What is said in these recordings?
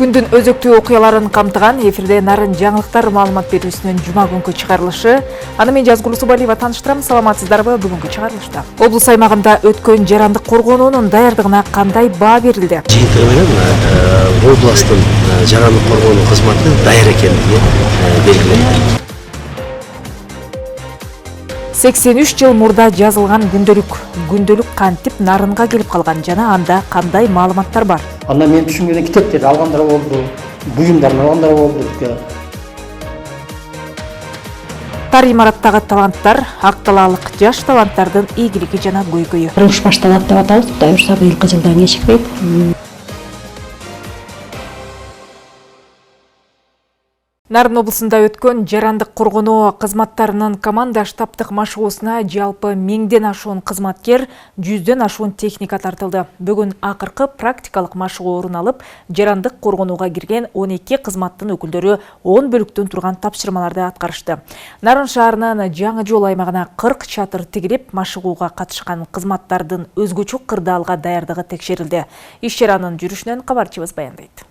Күндүн өзөктүү окуяларын камтыган эфирде нарын жаңылыктар маалымат берүүсүнүн жума күнкү чыгарылышы. Аны мен Жазгул Субалиева тааныштырам. Саламатсыздарбы? Бүгүнкү чыгарылышта облус аймагында өткөн жарандык коргоонуунун даярдыгына кандай баа берилди? Жыйынтыгы менен областын жарандык коргоонуу кызматы даяр экендиги белгиленди. 83 жыл мурда жазылган күндөлүк кантип нарынга келип калган жана анда кандай маалыматтар бар? Анда мен түшүнгөндө китептерди алгандар болду, буюмдарын алгандар болду. Тар имараттагы таланттар, ак талаалык жаш таланттардын ийгилиги жана көйгөйү. Курулуш башталат деп атабыз. Кудай буюрса быйылкы жылдан кечикпейт. Нарын облусунда өткөн жарандык коргонуу кызматтарынын команда штабтык машыгуусуна жалпы 1000ден ашуун кызматкер, 100дөн ашуун техника тартылды. Бүгүн акыркы практикалык машыгуу орун алып, жарандык коргонууга кирген 12 кызматтын өкүлдөрү 10 бөлүктөн турган тапшырмаларды аткарышты. Нарын шаарынын жаңы жол аймагына 40 чатыр тигилип, машыгууга катышкан кызматтардын өзгөчө кырдаалга даярдыгы текшерилди. Иш чаранын жүрүшүнөн кабарчыбыз баяндайт.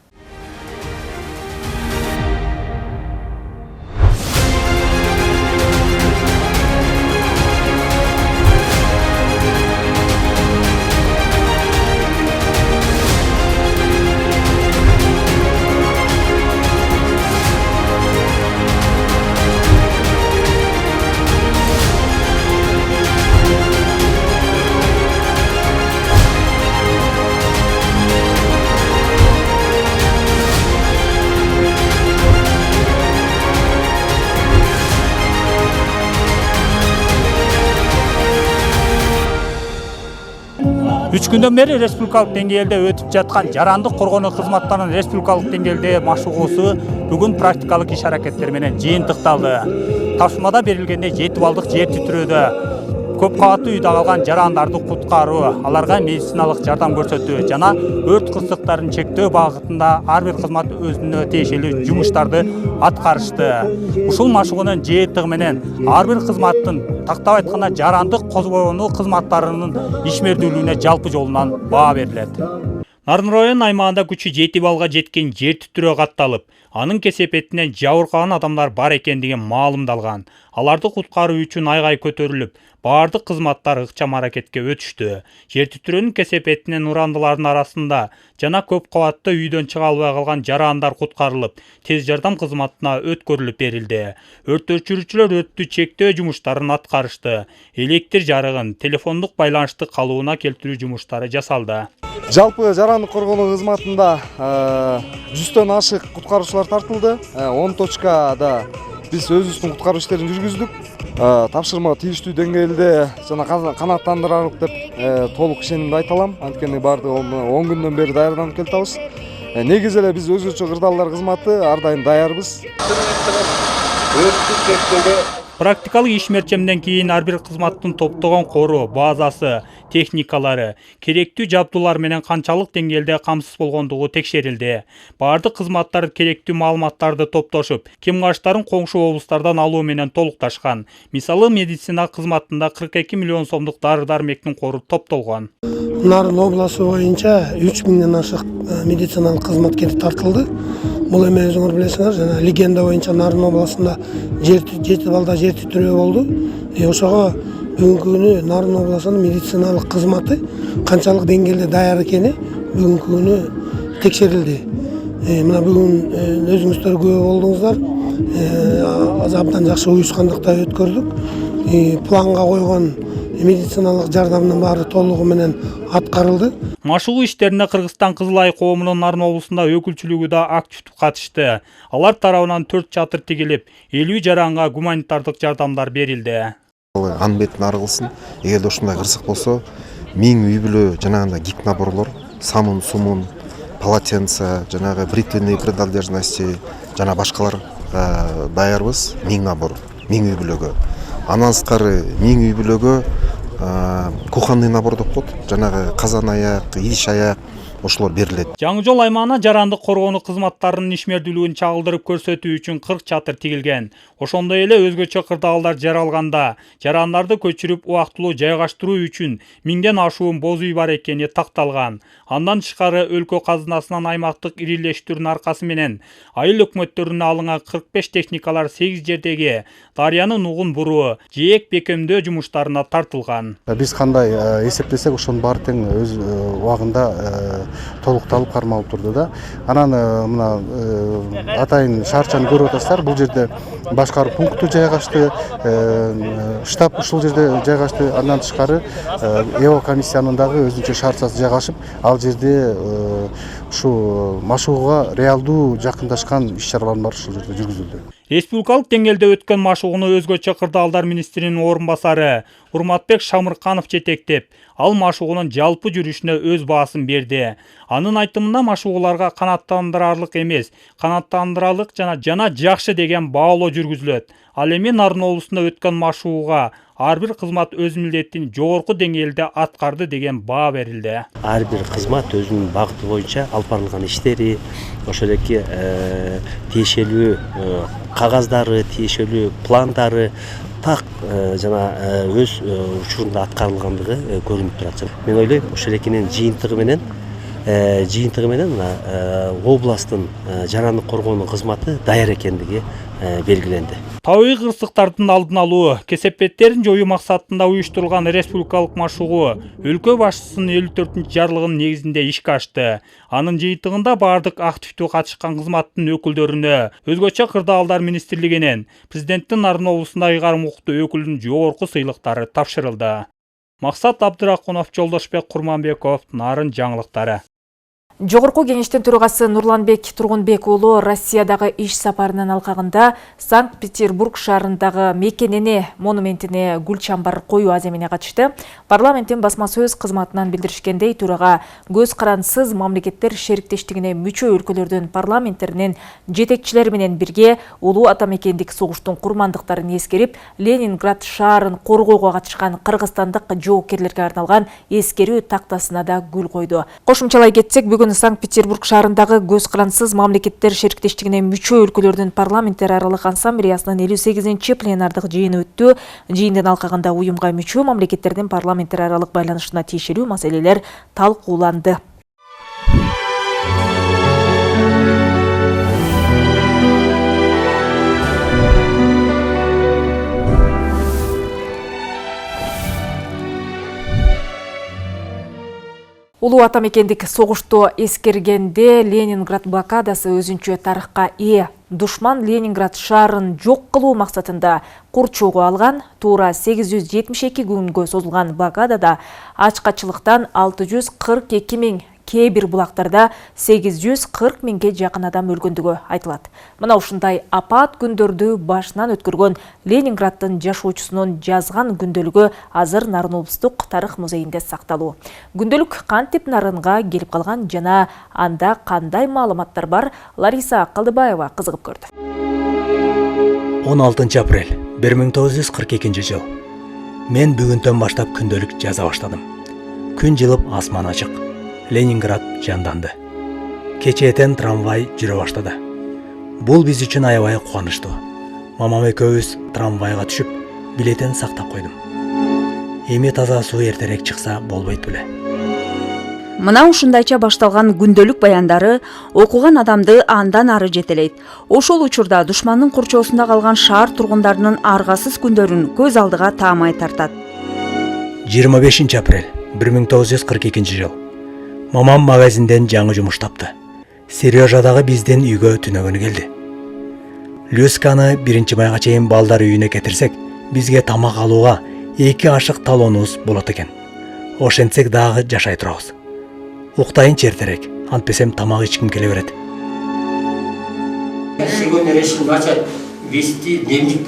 Үч күндөн бери республикалык деңгээлде өтүп жаткан жарандык коргонуу кызматтарынын республикалык деңгээлде машыгуусу бүгүн практикалык иш аракеттер менен жыйынтыкталды. Тапшырмада берилгендей 7 балдык жер титирөөдө көп кабаттуу үйдө калган жарандарды куткаруу, аларга медициналык жардам көрсөтүү жана өрт кырсыктарын чектөө багытында ар бир кызмат өзүнө тиешелүү жумуштарды аткарышты. Ушул машыгуунун жыйынтыгы менен ар бир кызматтын тактап айтканда жарандык коргонуу кызматтарынын ишмердүүлүгүнө жалпы жолунан баа берилет. Нарын район аймагында күчү 7 балга жеткен жер титирөө катталып, анын кесепетинен жабыркаган адамдар бар экендиги маалымдалган. Аларды куткаруу үчүн айгай көтөрүлүп, баардык кызматтар ыкчам аракетке өтүштү. Жер титирөөнүн кесепетинен урандылардын арасында жана көп кабатты үйдөн чыга албай калган жарандар куткарылып, тез жардам кызматына өткөрүлүп берилди. Өрт өчүрүүчүлөр өрттү чектөө жумуштарын аткарышты. Электр жарыгын, телефондук байланышты калыбына келтирүү жумуштары жасалды. Жалпы жарандык коргонуу кызматында 100дөн ашык куткаруучулар тартылды. 10 точкада биз өзүбүздүн куткаруу иштерин жүргүздүк. Тапшырма тийиштүү деңгээлде жана канааттандырарлык деп толук ишенимде айта алам. Анткени баардыгы 10 күндөн бери даярданып келатабыз. Негизи эле биз өзгөчө кырдаалдар кызматы ар дайым даярбыз. Практикалык иш мерчемден кийин ар бир кызматтын топтогон кору, базасы, техникалары, керектүү жабдуулар менен канчалык деңгээлде камсыз болгондугу текшерилди. Баардык кызматтар керектүү маалыматтарды топтошуп, кем каштарын коңшу облустардан алуу менен толукташкан. Мисалы, медицина кызматында 42 миллион сомдук дары-дармектин кору топтолгон. Нарын обласы боюнча 3000ден ашык медициналык кызматкер тартылды. Бул эми өзүңөр билесиңер, жана легенда боюнча Нарын областында 7 балда жер титирөө болду. Ошого бүгүнкү күнү Нарын областынын медициналык кызматы канчалык деңгээлде даяр экени бүгүнкү күнү текшерилди. Мына бүгүн өзүңүздөр күбө болдуңуздар. Абдан жакшы уюшкандыкта өткөрдүк. Планга койгон медициналык жардамдын баары толугу менен аткарылды. Машыгуу иштерине Кыргызстан Кызыл Ай коомунун Нарын облусунда өкүлчүлүгү да активдүү катышты. Алар тарабынан 4 чатыр тигилип, 50 жаранга гуманитардык жардамдар берилди. Ан бетин арылсын. Эгерде ушундай кырсык болсо, 1000 үй бүлө жанагындай гик наборлор, самун, сумун, полотенце, жанагы бритвенные принадлежности жана башкалар даярбыз. 1000 набор, 1000 үй бүлөгө. Андан сырткары 1000 үй бүлөгө кухонный набор деп коет. Жанагы казан аяк, идиш аяк, ошолор берилет. Жаңы жол аймагына жарандык коргонуу кызматтарынын ишмердүүлүгүн чагылдырып көрсөтүү үчүн 40 чатыр тигилген. Ошондой эле өзгөчө кырдаалдар жаралганда жарандарды көчүрүп убактылуу жайгаштыруу үчүн 1000ден ашуун боз үй бар экени такталган. Андан тышкары өлкө казынасынан аймактык ирилештүүрүнүн аркасы менен айыл өкмөттөрүнө алынган 45 техникалар 8 жердеги дарыянын угун буруу, жээк бекемдөө жумуштарына тартылган. Биз кандай эсептесек ошонун баары тең өз убагында толукталып кармалып турду да. Анан мына атайын шаарчаны көрүп атасыздар. Бул жерде башкаруу пункту жайгашты, штаб ушул жерде жайгашты. Андан тышкары ЭО комиссиянын дагы өзүнчө шаарчасы жайгашып, ал жерде ушу машыгууга реалдуу жакындашкан иш-чаралардын баары ушул жерде жүргүзүлдү. Республикалык деңгээлде өткөн машыгууну өзгөчө кырдаалдар министринин орун басары Урматбек Шамырканов жетектеп, ал машыгуунун жалпы жүрүшүнө өз баасын берди. Анын айтымында машыгууларга канааттандырарлык эмес, канааттандырарлык жана жакшы деген баалоо жүргүзүлөт. Ал эми Нарын облусунда өткөн машыгууга ар бир кызмат өз милдетин жогорку деңгээлде аткарды деген баа берилди. Ар бир кызмат өзүнүн багыты боюнча алып барылган иштери, ошол эки тиешелүү кагаздары, тиешелүү пландары так жана өз учурунда аткарылгандыгы көрүнүп турат. Мен ойлойм, ошол экинин жыйынтыгы менен областтын жарандык коргонуу кызматы даяр экендиги белгиленди. Табигый кырсыктардын алдын алуу, кесепеттерин жоюу максатында уюштурулган республикалык машыгуу өлкө башчысынын 54-ч жарлыгынын негизинде ишке ашты. Анын жыйынтыгында бардык активдүү катышкан кызматтын өкүлдөрүнө өзгөчө кырдаалдар министрлигинен президенттин Нарын облусунда ыйгарым укуктуу өкүлүнүн жогорку сыйлыктары тапшырылды. Максат Абдыракунов, Жолдошбек Курманбеков, Нарын жаңылыктары. Жогорку кеңештин төрагасы Нурланбек Тургунбек уулу Россиядагы иш сапарынын алкагында Санкт-Петербург шаарындагы мекенене монументине гүл чамбар коюу аземине катышты. Парламенттин басма сөз кызматынан билдиришкендей, төрага көз карансыз мамлекеттер шериктештигине мүчө өлкөлөрдүн парламенттеринин жетекчилери менен бирге улуу атамекендик согуштун курмандыктарын эскерип, Ленинград шаарын коргоого катышкан кыргызстандык жоокерлерге арналган эскерүү тактасына да гүл койду. Кошумчалай кетсек, бүгүн Санкт-Петербург шаарындагы көз карансыз мамлекеттер шериктештигине мүчө өлкөлөрдүн парламенттер аралык ассамблеясынын 58-чи пленардык жыйыны өттү. Жыйындын алкагында уюмга мүчө мамлекеттердин парламенттер аралык байланышына тиешелүү маселелер талкууланды. Улуу атамекендик согушту эскергенде Ленинград блокадасы өзүнчө тарыхка ээ. Душман Ленинград шаарын жок кылуу максатында курчоого алган. Туура 872 күнгө созулган блокадада ачкачылыктан 642 миң, кээ бир булактарда 840 миңге жакын адам өлгөндүгү айтылат. Мына ушундай апат күндөрдү башынан өткөргөн Ленинграддын жашоочусунун жазган күндөлүгү азыр Нарын облустук тарых музейинде сакталуу. Күндөлүк кантип Нарынга келип калган жана анда кандай маалыматтар бар, Лариса Калдыбаева кызыгып көрдү. 16 апрель 1942 жыл. Мен бүгүндөн баштап күндөлүк жаза баштадым. Күн жылып, асман ачык. Ленинград жанданды. Кечээден трамвай жүрө баштады. Бул биз үчүн аябай кубанычтуу. Мамам экөөбүз трамвайга түшүп, билетин сактап койдум. Эми таза суу эртерээк чыкса болбойт беле. Мына ушундайча башталган күндөлүк баяндары окуган адамды андан ары жетелейт. Ошол учурда душмандын курчоосунда калган шаар тургундарынын аргасыз күндөрүн көз алдыга таамай тартат. 25 апрель 1942 жыл. Мамам магазинден жаңы жумуш тапты. Сережадагы биздин үйгө түнөгөнү келди. Люсканы 1 майга чейин балдар үйүнө кетирсек, бизге тамак алууга 2 ашык талонубуз болот экен. Ошентсек дагы жашай турабыз. Уктайынчы эртерээк, антпесем тамак ичким келе берет. Сегодня решил начать вести дневник.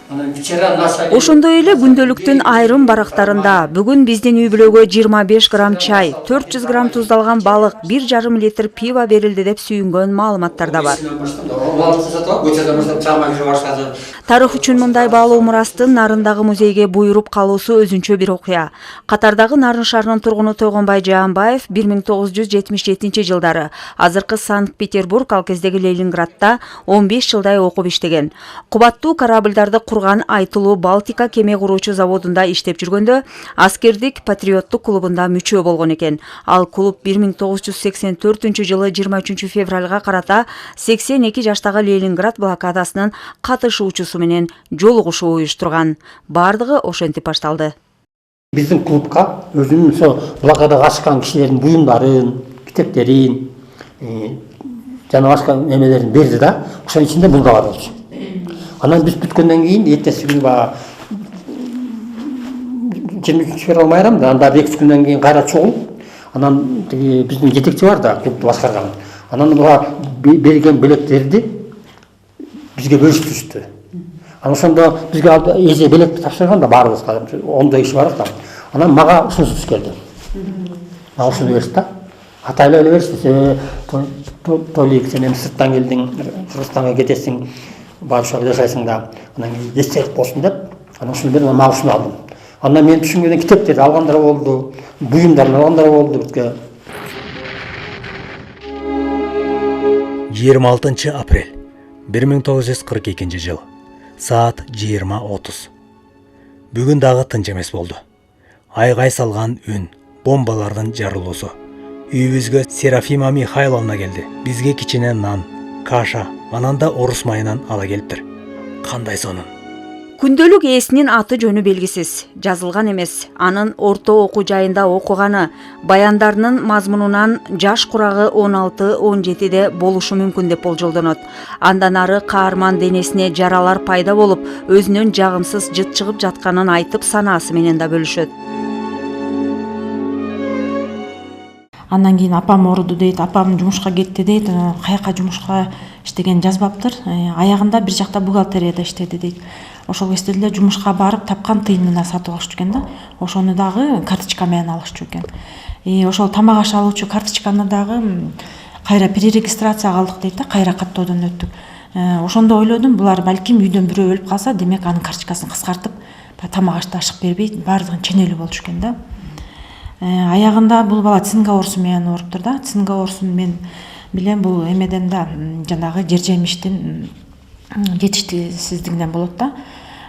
Ошондой эле күндөлүктүн айрым барактарында бүгүн биздин үй бүлөгө 25 грамм чай, 400 грамм туздалган балык, 1,5 литр пиво берилди деп сүйүнгөн маалыматтар да бар. Тарых үчүн мындай баалуу мурастын Нарындагы музейге буйруп калуусу өзүнчө бир окуя. Катардагы Нарын шаарынын тургуну Тойгонбай Жаанбаев 1977 жылдары азыркы Санкт-Петербург, ал кездеги Ленинградта 15 жылдай окуп иштеген. Кубаттуу корабльдарды курган айтылуу Балтика кеме куруучу заводунда иштеп жүргөндө аскердик патриоттук клубунда мүчө болгон экен. Ал клуб 1984 жылы 23 февралга карата 82 жаштагы Ленинград блокадасынын катышуучусу менен жолугушуу уюштурган. Бардыгы ошентип башталды. Биздин клубка өзүнүн ошо блокадага катышкан кишилердин буюмдарын, китептерин, жана башка немелерин берди да, ошонун ичинде бул да бар болчу. Анан биз бүткөндөн кийин эртеси күнү баягы 23 февраль майрамда, анда 2 күндөн кийин кайра чогулуп, анан тиги биздин жетекчи бар да, клубду башкарган. Анан буга берген белектерди бизге бөлүштүрүштү. Анан ошондо бизге эже белекти тапшырганда баарыбызга 10 киши бар да. Анан мага ушунусу келди. Мага ушуну беришти да. Атайлы эле беришти. Толик сен эми сырттан келдиң, Кыргызстанга кетесиң, барып ошол жашайсың да. Анан эстелик болсун деп, анан ушуну берип, мага ушуну алдым. Андан мен түшүнгөндөн китептерди алгандар болду, буюмдарын алгандар болду бизге. 26 апрель 1942 жыл. Саат 20:30. Бүгүн дагы тынч эмес болду. Айгай салган үн, бомбалардын жарылуусу. Үйүбүзгө Серафима Михайловна келди. Бизге кичине нан, каша, анан да орус майынан ала келиптир. Кандай сонун. Күндөлүк ээсинин аты жөнү белгисиз, жазылган эмес. Анын орто окуу жайында окуганы, баяндарынын мазмунунан жаш курагы 16-17де болушу мүмкүн деп болжолдонот. Андан ары каарман денесине жаралар пайда болуп, өзүнөн жагымсыз жыт чыгып жатканын айтып санаасы менен да бөлүшөт. Андан кийин апам ооруду дейт, апам жумушка кетти дейт, каяка жумушка иштеген жазбаптыр. Аягында бир жакта бухгалтерияда иштеди дейт. Ошол кезде эле жумушка барып тапкан тыйынына сатып алышчу экен да. Ошону дагы карточка менен алышчу экен. Ошол тамак аш алуучу карточканы дагы кайра перерегистрацияга алдык дейт да, кайра каттоодон өттүк. Ошондо ойлодум, булар балким үйдөн бирөө өлүп калса, демек анын карточкасын кыскартып, тамак ашты ашык бербейт, баардыгын ченелүү болчу экен да. Аягында бул бала цинга оорусу менен ооруптур да. Цинга оорусун мен билем, бул эмеден да, жанагы жер жемиштин жетишсиздигинен болот да.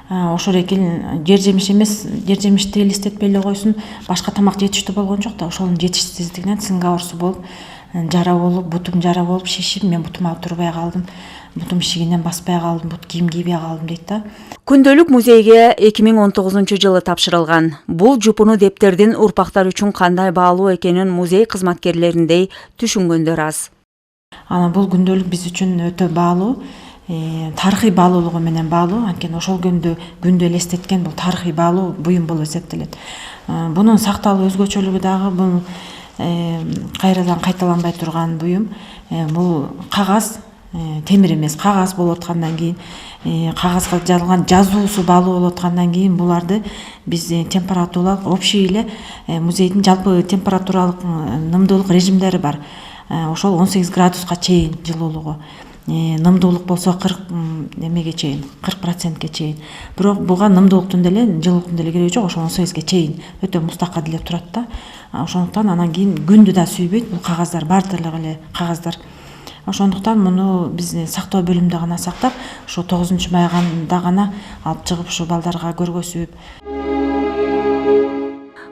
Ошол экен жер жемиш эмес, жер жемишти элестетпей эле койсун, башка тамак жетиштүү болгон жок да. Ошонун жетишсиздигинен цинга оорусу болуп, жара болуп, бутум жара болуп шишип, мен бутума турбай калдым. Бутум ишигинен баспай калдым, бут кийим кийбей калдым дейт да. Күндөлүк музейге 2019 жылы тапшырылган. Бул жупуну дептердин урпактар үчүн кандай баалуу экенин музей кызматкерлериндей түшүнгөндөр аз. Анан бул күндөлүк биз үчүн өтө баалуу, тарыхый баалуулугу менен баалуу, анткени ошол күндү элестеткен бул тарыхый баалуу буюм болуп эсептелет. Бунун сакталуу өзгөчөлүгү дагы бул кайрадан кайталанбай турган буюм. Бул кагаз, темир эмес, кагаз болуп аткандан кийин, кагазга жазылган жазуусу баалуу болуп аткандан кийин буларды биз температуралык общий эле музейдин жалпы температуралык нымдуулук режимдери бар. Ошол 18 градуска чейин жылуулугу. Нымдуулук болсо 40% чейин. Бирок буга нымдуулуктун деле, жылуулуктун деле кереги жок, ошо 18ге чейин өтө мустакка деле турат да. Ошондуктан анан кийин күндү да сүйбөйт бул кагаздар, баардыгы эле кагаздар. Ошондуктан муну биз сактоо бөлүмүндө гана сактап, ошо 9-майганда гана алып чыгып ушу балдарга көргөзүп.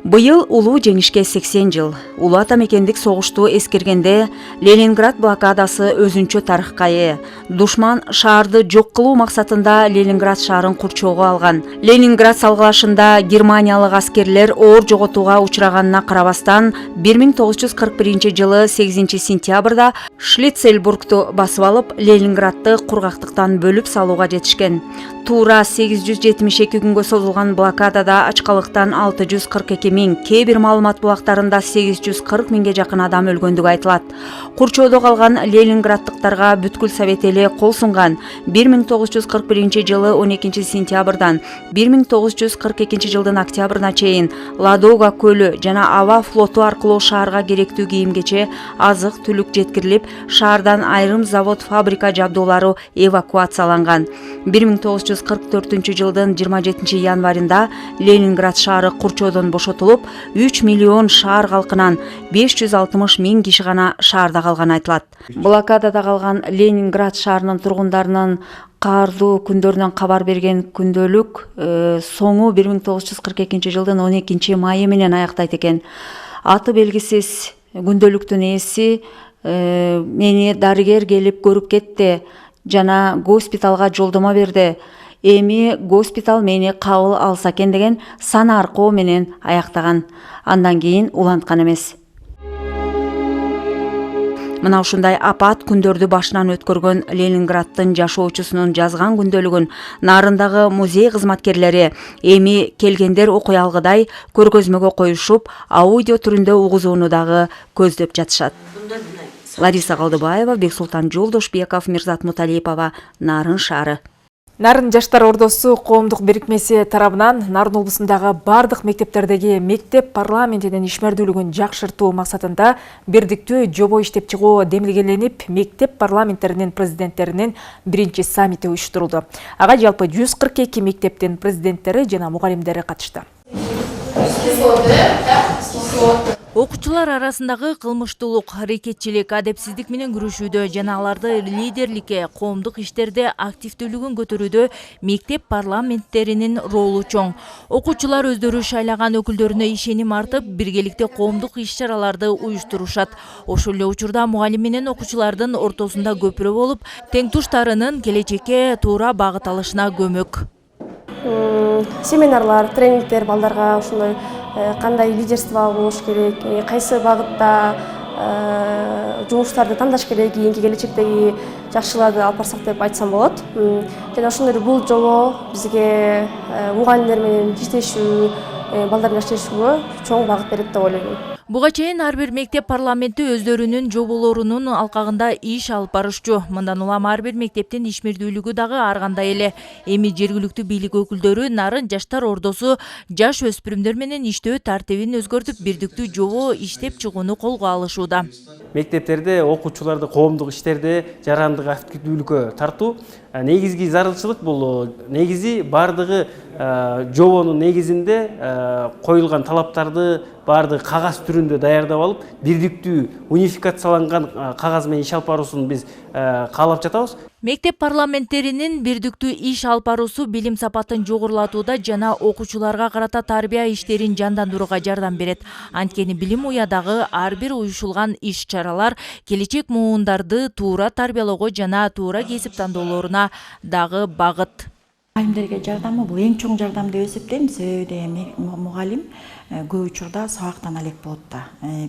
Быйыл улуу жеңишке 80 жыл. Улуу ата мекендик согушту эскергенде Ленинград блокадасы өзүнчө тарыхка ээ. Душман шаарды жок кылуу максатында Ленинград шаарын курчоого алган. Ленинград салгылашында германиялык аскерлер оор жоготууга учраганына карабастан 1941 жылы 8 сентябрда Шлиссельбургту басып алып, Ленинградты кургактыктан бөлүп салууга жетишкен. Туура 872 күнгө созулган блокадада ачкалыктан 642 миң, кээ бир маалымат булактарында 840 миңге жакын адам өлгөндүгү айтылат. Курчоодо калган ленинграддыктарга бүткүл Совет эли кол сунган. 1941 жылы 12 сентябрдан 1942 жылдын октябрына чейин Ладога көлү жана аба флоту аркылуу шаарга керектүү кийимгече, азык түлүк жеткирилип, шаардан айрым завод, фабрика жабдуулары эвакуацияланган. 1944 жылдын 27 январында Ленинград шаары Курчоодон бошотулуп, 3 миллион шаар калкынан 560 миң киши гана шаарда калганы айтылат. Блокадада калган Ленинград шаарынын тургундарынын каардуу күндөрүнөн кабар берген күндөлүк соңу 1942 жылдын 12 майы менен аяктайт экен. Аты белгисиз күндөлүктүн ээси мени дарыгер келип көрүп кетти жана госпиталга жолдомо берди. Эми госпитал мени кабыл алса экен деген сана аркоо менен аяктаган. Андан кийин уланткан эмес. Мына ушундай апат күндөрдү башынан өткөргөн Ленинграддын жашоочусунун жазган күндөлүгүн нарындагы музей кызматкерлери эми келгендер окуй алгыдай көргөзмөгө коюшуп, аудио түрүндө угузууну дагы көздөп жатышат. Лариса Калдыбаева, Бексултан Жолдошбеков, Мирзат Муталипова, Нарын шаары. Нарын жаштар ордосу коомдук бирикмеси тарабынан Нарын облусундагы бардык мектептердеги мектеп парламентинин ишмердүүлүгүн жакшыртуу максатында бирдиктүү жобо иштеп чыгуу демилгеленип, мектеп парламенттеринин президенттеринин биринчи саммити уюштурулду. Ага жалпы 142 мектептин президенттери жана мугалимдери катышты. Окуучулар арасындагы кылмыштуулук, аракетчилик, адепсиздик менен күрөшүүдө жана аларды лидерликке, коомдук иштерде активдүүлүгүн көтөрүүдө мектеп парламенттеринин ролу чоң. Окуучулар өздөрү шайлаган өкүлдөрүнө ишеним артып, биргеликте коомдук иш-чараларды уюштурушат. Ошол эле учурда мугалим менен окуучулардын ортосунда көпүрө болуп, тең туштарынын келечекке туура багыт алышына көмөк. Семинарлар, тренингтер балдарга ушундай кандай лидерство болуш керек, кайсы багытта жумуштарды тандаш керек, кийинки келечектеги жакшыларды алып барсак деп айтсам болот. Жана ошондой бул жолу бизге мугалимдер менен иштешүү, балдар менен иштешүүгө чоң багыт берет деп ойлойм. Буга чейин ар бир мектеп парламенти өздөрүнүн жоболорунун алкагында иш алып барышчу. Мындан улам ар бир мектептин ишмердүүлүгү дагы ар кандай эле. Эми жергиликтүү бийлик өкүлдөрү Нарын жаштар ордосу жаш өспүрүмдөр менен иштөө тартибин өзгөртүп, бирдиктүү жобо иштеп чыгууну колго алышууда. Мектептерде окуучуларды коомдук иштерде жарандык активдүүлүккө тартуу негизги зарылчылык бул. Негизи бардыгы жобонун негизинде коюлган талаптарды бардыгы кагаз түрүндө даярдап алып, бирдиктүү унификацияланган кагаз менен иш алып баруусун биз каалап жатабыз. Мектеп парламенттеринин бирдиктүү иш алып баруусу билим сапатын жогорулатууда жана окуучуларга карата тарбия иштерин жандандырууга жардам берет. Анткени билим уядагы ар бир уюшулган иш-чаралар келечек муундарды туура тарбиялоого жана туура кесип тандоолоруна дагы багыт. Мугалимдерге жардамы бул эң чоң жардам деп эсептейм. Себеби мугалим көп учурда сабактан алек болот да.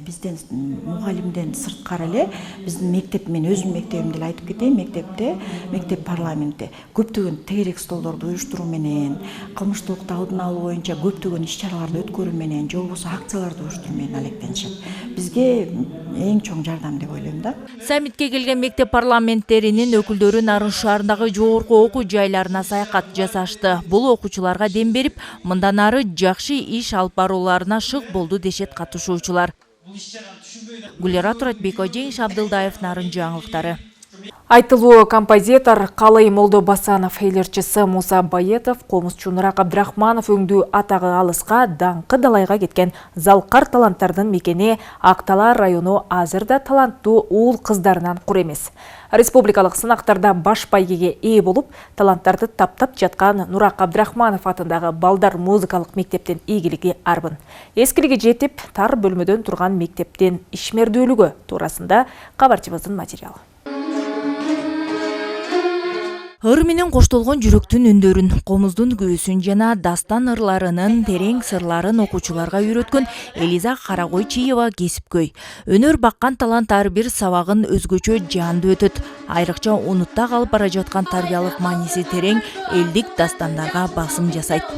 Бизден мугалимден сырткары эле биздин мектеп, мен өзүмдүн мектебимди эле айтып кетейин, мектепте, мектеп парламентте көптөгөн тегерек столдорду уюштуруу менен, кылмыштуулукту алдын алуу боюнча көптөгөн иш-чараларды өткөрүү менен, же болбосо акцияларды уюштуруу менен алектенишет. Бизге эң чоң жардам деп ойлойм да. Саммитке келген мектеп парламенттеринин өкүлдөрү Нарын шаарындагы жогорку окуу жайларына саякат жасашты. Бул окуучуларга дем берип, мындан ары жакшы иш алып барууларына шык болду дешет катышуучулар. Гулера Туратбекова, Жеңиш Абдылдаев, Нарын жаңылыктары. Айтылуу композитор Калай Молдобасанов, элерчиси Муса Байетов, комузчу Нурак Абдрахманов өңдүү атагы алыска, даңкы далайга кеткен залкар таланттардын мекени Актала району азырда таланттуу уул кыздарынан кур эмес. Республикалык сынактарда баш байгеге ээ болуп, таланттарды таптап жаткан Нурак Абдрахманов атындагы балдар музыкалык мектептин ийгилиги арбын. Эскилиги жетип, тар бөлмөдөн турган мектептин ишмердүүлүгү туурасында кабарчыбыздын материалы. Ыр менен коштолгон жүрөктүн үндөрүн, комуздун күүсүн жана дастан ырларынын терең сырларын окуучуларга үйрөткөн Элиза Карагойчиева кесипкөй. Өнөр баккан талант ар бир сабагын өзгөчө жандуу өтөт. Айрыкча унутта калып бара жаткан тарбиялык мааниси терең элдик дастандарга басым жасайт.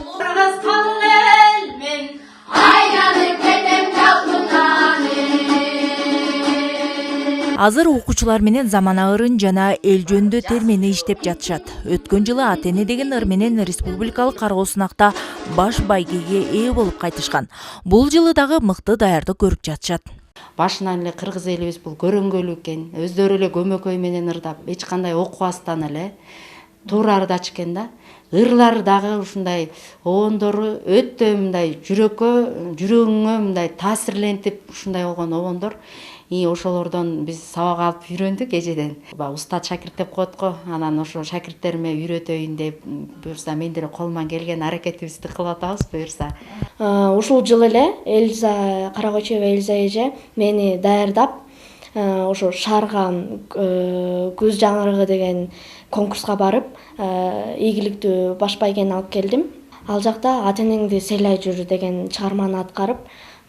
Азыр окуучулар менен замана ырын жана эл жөнүндө термени иштеп жатышат. Өткөн жылы Атене деген ыр менен республикалык каргоо сынакта баш байгеге ээ болуп кайтышкан. Бул жылы дагы мыкты даярдык көрүп жатышат. Башынан эле кыргыз элибиз бул көрөнгөлүү экен. Өздөрү эле көмөкөй менен ырдап, эч кандай окубастан эле туура ырдачу экен да. Ырлар дагы ушундай обондору өтө мындай жүрөгүңө мындай таасирлентип ушундай болгон обондор. Ошолордон биз сабак алып үйрөндүк эжеден. Устат шакирт деп коет го. Анан ошо шакирттериме үйрөтөйүн деп буюрса мен деле колуман келген аракетибизди кылып атабыз буюрса. Ушул жылы эле Эльза Карагочева Эльза эже мени даярдап, ошо шаарга көз жаңырыгы деген конкурска барып, ийгиликтүү баш байгени алып келдим. Ал жакта Атенеңди сыйлай жүр деген чыгарманы аткарып,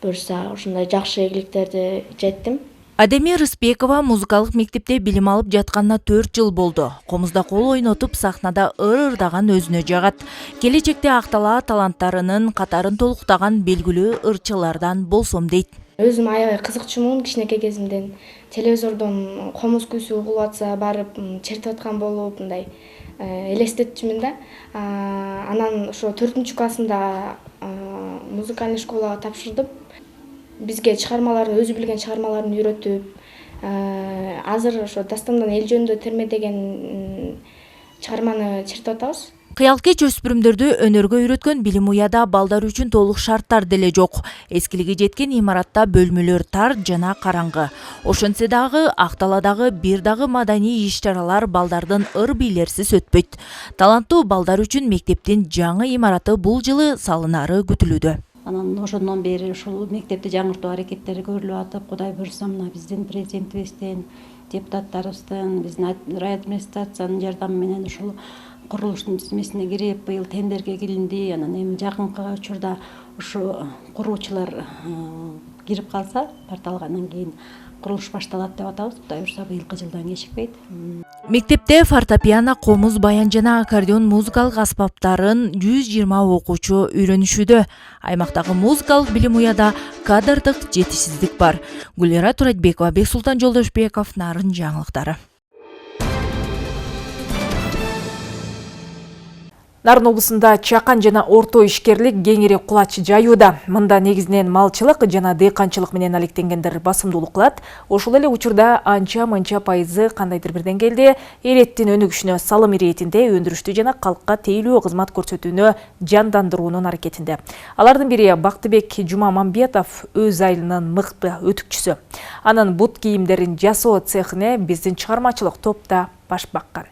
буюрса ушундай жакшы ийгиликтерди жеттим. Адемия Рыспекова музыкалык мектепте билим алып жатканына 4 жыл болду. Комузда кол ойнотуп, сахнада ыр ырдаган өзүнө жагат. Келечекте актала таланттарынын катарын толуктаган белгилүү ырчылардан болсом дейт. Өзүм аябай кызыкчумун, кичинекей кезимден телевизордон комуз күйсү угулуп атса барып чертип аткан болуп, мындай элестетчүмүн да. Анан ошо 4-классымда музыкальный школага тапшырдым. Бизге чыгармаларын, өзү билген чыгармаларын үйрөтүп, азыр ошо Дастандан эл жөнүндө терме деген чыгарманы чертип атабыз. Кыялкеч өспүрүмдөрдү өнөргө үйрөткөн билим уяда балдар үчүн толук шарттар деле жок. Эскилиги жеткен имаратта бөлмөлөр тар жана караңгы. Ошентсе дагы Акталадагы бир дагы маданий иш-чаралар балдардын ыр бийлерсиз өтпөйт. Таланттуу балдар үчүн мектептин жаңы имараты бул жылы салынары күтүлүүдө. Анан ошондон бери ушул мектепти жаңыртуу аракеттери көрүлүп атып, Кудай буйрса мына биздин президентибиздин, депутаттарыбыздын, биздин администрациянын жардамы менен ушул курулуштун тизмесине кирип, быйыл тендерге кирилди. Анан эми жакынкы учурда ушу куруучулар кирип калса, тарталгандан кийин курулуш башталат деп атабыз. Кудай буйрса быйылкы жылдан кечикпейт. Мектепте фортепиано, комуз, баян жана аккордеон музыкалык аспаптарын 120 окуучу үйрөнүшүүдө. Аймактагы музыкалык билим уяда кадрдык жетишсиздик бар. Гүлера Туратбекова, Бексултан Жолдошбеков, Нарын жаңылыктары. Нарын облусунда чакан жана орто ишкерлик кеңири кулач жаюуда. Мында негизинен малчылык жана дыйканчылык менен алектенгендер басымдуулук кылат. Ошол эле учурда анча-мынча пайызы кандайдыр бир деңгээлде элеттин өнүгүшүнө, салым иретинде, өндүрүштүү жана калкка тейлүү кызмат көрсөтүүнү жандандыруунун аракетинде. Алардын бири Бактыбек Жумамамбетов өз айылынын мыкты өтүкчүсү. Анын бут кийимдерин жасоо цехине биздин чыгармачылык топта баш баккан.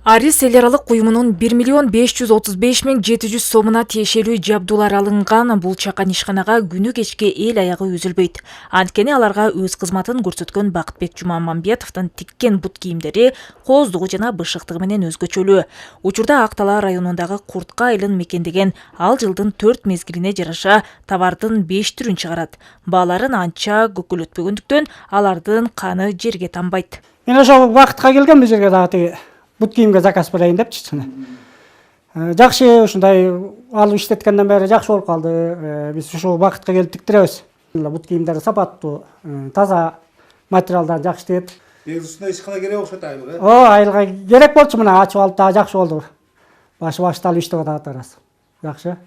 Арис эл аралык уюмунун 1.535.700 сомуна тиешелүү жабдуулар алынган. Бул чакан ишканага күнү кечке эл аягы үзүлбөйт. Анткени аларга өз кызматын көрсөткөн Бактыбек Жумамамбетовдун тиккен бут кийимдери кооздугу жана бышыктыгы менен өзгөчөлүү. Учурда Актала районундагы Куртка айылын мекендеген ал жылдын 4 мезгилине жараша товардын 5 түрүн чыгарат. Бааларын анча көкөлөтпөгөндүктөн алардын каны жерге тамбайт. Мен ошол вакытка келгем, бул жерге дагы бут кийимге заказ берейин депчи. Жакшы ушундай алып иштеткенден бери жакшы болуп калды. Биз ушул вакытка келип тиктиребиз. Бут кийимдер сапаттуу, таза материалдан жакшы тигет. Ушундай ишкана керек окшойт айыл. Айылга керек болчу, мына ачып алып дагы жакшы болду. Башталып иштеп атат арасы. Жакшы.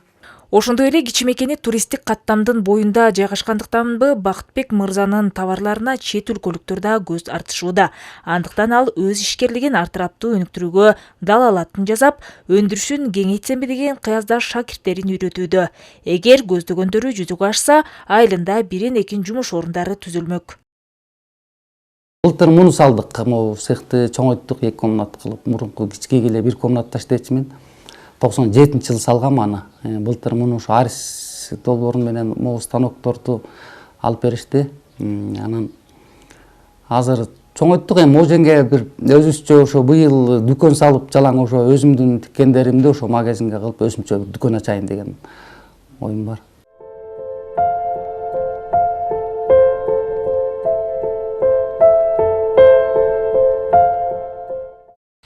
Ошондой эле кичимекени туристтик каттамдын боюнда жайгашкандыктанбы Бактыбек мырзанын товарларына чет өлкөлүктөр да көз артышууда. Андыктан ал өз ишкерлигин артыраптуу өнүктүрүүгө далалатын жасап, өндүрүшүн кеңейтсемби деген кыязда шакирттерин үйрөтүүдө. Эгер көздөгөндөрү жүзүгө ашса, айылында бирин-экин жумуш орундары түзүлмөк. Былтыр муну салдык, могу цехти чоңойттук, 2 комнат кылып, мурунку кичкей эле 1 комнатта иштечүмүн. 97-жылы салгам аны. Былтыр муну ушу Арис долбоорун менен могу станокторду алып беришти. Анан азыр чоңойттук, эми оженге бир өзүбүзчө ошо быйыл дүкөн салып, жалаң ошо өзүмдүн тиккендеримди ошо магазинге кылып өзүмчө дүкөн ачайын деген оюм бар.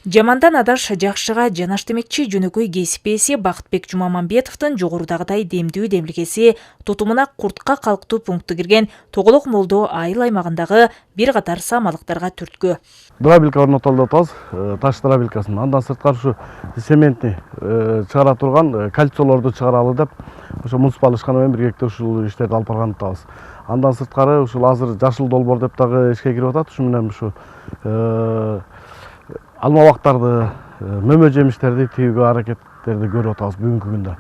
Жамандан адаш жакшыга жанаш демекчи жөнөкөй кесип ээси Бакытбек Жумаманбетовдун жогорудагыдай демдүү демилгеси тутумуна куртка калктуу пункту кирген Тоголок Молдо айыл аймагындагы бир катар самалыктарга түрткү. Дробилка орнотолду атабыз, таш дробилкасын. Андан сырткары ушу цементни чыгара турган кольцолорду чыгаралы деп ошо муниципалдык ишкана менен биргеликте ушул иштерди алып барган атабыз. Андан сырткары ушул азыр жашыл долбоор деп дагы ишке кирип атат. Ушу менен ушу алмабактарды, мөмө жемиштерди тийүүгө аракеттерди көрүп атабыз бүгүнкү күндө.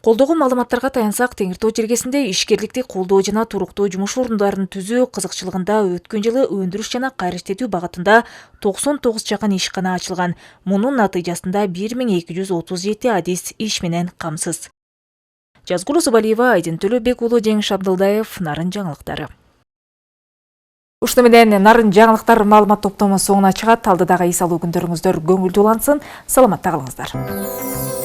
Колдогу маалыматтарга таянсак, Теңир Тоо жергесинде ишкерликти колдоо жана туруктуу жумуш орундарын түзүү кызыкчылыгында өткөн жылы өндүрүш жана кайрыштетүү багытында 99 чакан ишкана ачылган. Мунун натыйжасында 1237 адис иш менен камсыз. Жазгул Зубалиева, Айдын Төлөбек уулу, Жеңиш Абдылдаев, Нарын жаңылыктары. Ушуну менен Нарын жаңылыктар маалымат топтому соңуна чыгат. Алдыдагы эс алуу күндөрүңүздөр көңүлдүү улансын. Саламатта калыңыздар.